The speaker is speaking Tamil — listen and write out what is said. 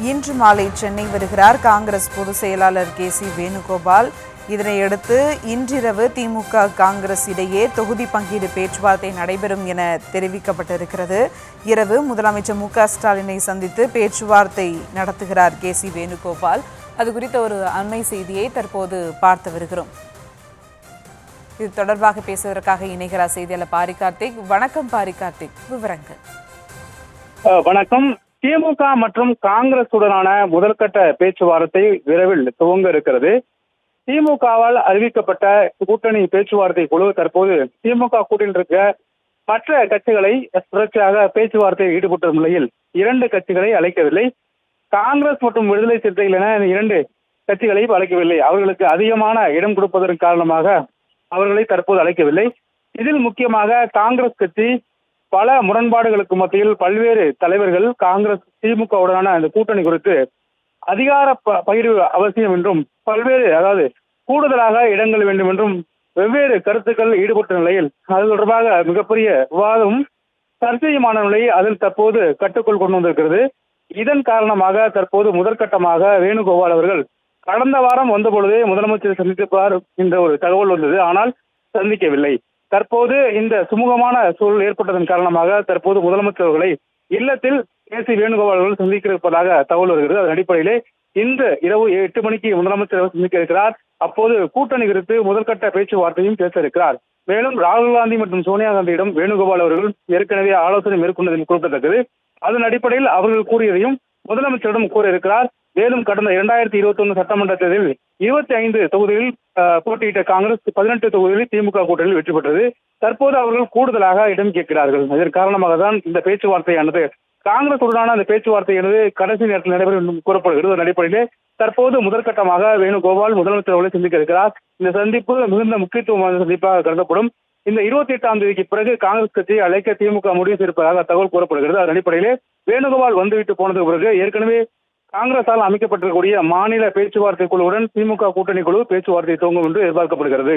இன்று மாலை சென்னை வருகிறார் காங்கிரஸ் பொதுச் செயலாளர் கே.சி. வேணுகோபால். இதனையடுத்து இன்றிரவு திமுக காங்கிரஸ் இடையே தொகுதி பங்கீடு பேச்சுவார்த்தை நடைபெறும் என தெரிவிக்கப்பட்டிருக்கிறது. இரவு முதலமைச்சர் மு.க.ஸ்டாலினை சந்தித்து பேச்சுவார்த்தை நடத்துகிறார் கே.சி. வேணுகோபால். அது குறித்த ஒரு அண்மை செய்தியை தற்போது பார்த்து வருகிறோம். இது தொடர்பாக பேசுவதற்காக இணைகிறார் செய்தியாளர் பாரி கார்த்திக். வணக்கம் பாரி கார்த்திக், விவரங்கள். வணக்கம். திமுக மற்றும் காங்கிரசுடனான முதற்கட்ட பேச்சுவார்த்தை விரைவில் துவங்க இருக்கிறது. திமுகவால் அறிவிக்கப்பட்ட கூட்டணி பேச்சுவார்த்தை குழு தற்போது திமுக கூட்டணியில் இருக்க மற்ற கட்சிகளை தொடர்ச்சியாக பேச்சுவார்த்தையில் ஈடுபட்ட நிலையில் 2 கட்சிகளை அழைக்கவில்லை. காங்கிரஸ் மற்றும் விடுதலை சிறுத்தைகள் என 2 கட்சிகளையும் அழைக்கவில்லை. அவர்களுக்கு அதிகமான இடம் கொடுப்பதன் காரணமாக அவர்களை தற்போது அழைக்கவில்லை. இதில் முக்கியமாக காங்கிரஸ் கட்சி பல முரண்பாடுகளுக்கு மத்தியில் பல்வேறு தலைவர்கள் காங்கிரஸ் திமுகவுடனான அந்த கூட்டணி குறித்து அதிகார பகிர்வு அவசியம் என்றும் பல்வேறு கூடுதலாக இடங்கள் வேண்டும் என்றும் வெவ்வேறு கருத்துக்கள் ஈடுபட்ட நிலையில் அது தொடர்பாக மிகப்பெரிய விவாதம் சர்ச்சையுமான நிலை அதில் தற்போது கட்டுக்குள் கொண்டு வந்திருக்கிறது. இதன் காரணமாக தற்போது முதற்கட்டமாக வேணுகோபால் அவர்கள் கடந்த வாரம் வந்தபொழுதே முதலமைச்சரை சந்திப்பார் என்ற ஒரு தகவல் வந்தது. ஆனால் சந்திக்கவில்லை. தற்போது இந்த சுமூகமான சூழல் ஏற்பட்டதன் காரணமாக தற்போது முதலமைச்சர் அவர்களை இல்லத்தில் கே.சி. வேணுகோபால் அவர்கள் சந்திக்க இருப்பதாக தகவல் வருகிறது. அதன் அடிப்படையிலே இன்று இரவு 8 மணிக்கு முதலமைச்சர் சந்திக்க இருக்கிறார். அப்போது கூட்டணி குறித்து முதற்கட்ட பேச்சுவார்த்தையும் பேச இருக்கிறார். மேலும் ராகுல் காந்தி மற்றும் சோனியா காந்தியிடம் வேணுகோபால் அவர்கள் ஏற்கனவே ஆலோசனை மேற்கொண்டதில் குறிப்பிடத்தக்கது. அதன் அடிப்படையில் அவர்கள் கூறியதையும் முதலமைச்சரிடம் கூற இருக்கிறார். மேலும் கடந்த 2021 சட்டமன்ற தேர்தலில் 25 தொகுதிகளில் போட்டியிட்ட காங்கிரஸ் 18 தொகுதிகளில் திமுக கூட்டணியில் வெற்றி பெற்றது. தற்போது அவர்கள் கூடுதலாக இடம் கேட்கிறார்கள். இதன் காரணமாக தான் இந்த பேச்சுவார்த்தையானது காங்கிரஸ் உடனான அந்த பேச்சுவார்த்தையானது கடைசி நேரத்தில் நடைபெறும் என்று கூறப்படுகிறது. அதன் அடிப்படையிலே தற்போது முதற்கட்டமாக வேணுகோபால் முதலமைச்சர் அவர்களை சந்திக்க இருக்கிறார். இந்த சந்திப்பு மிகுந்த முக்கியத்துவமான சந்திப்பாக கருதப்படும். இந்த 28ஆம் தேதிக்கு பிறகு காங்கிரஸ் கட்சியை அழைக்க திமுக முடிவு செய்திருப்பதாக தகவல் கூறப்படுகிறது. அதன் அடிப்படையிலே வேணுகோபால் வந்துவிட்டு போனதுக்கு பிறகு ஏற்கனவே காங்கிரசால் அமைக்கப்பட்டிருக்கக்கூடிய மாநில பேச்சுவார்த்தை குழுவுடன் திமுக கூட்டணி குழு பேச்சுவார்த்தை துவங்கும் என்று எதிர்பார்க்கப்படுகிறது.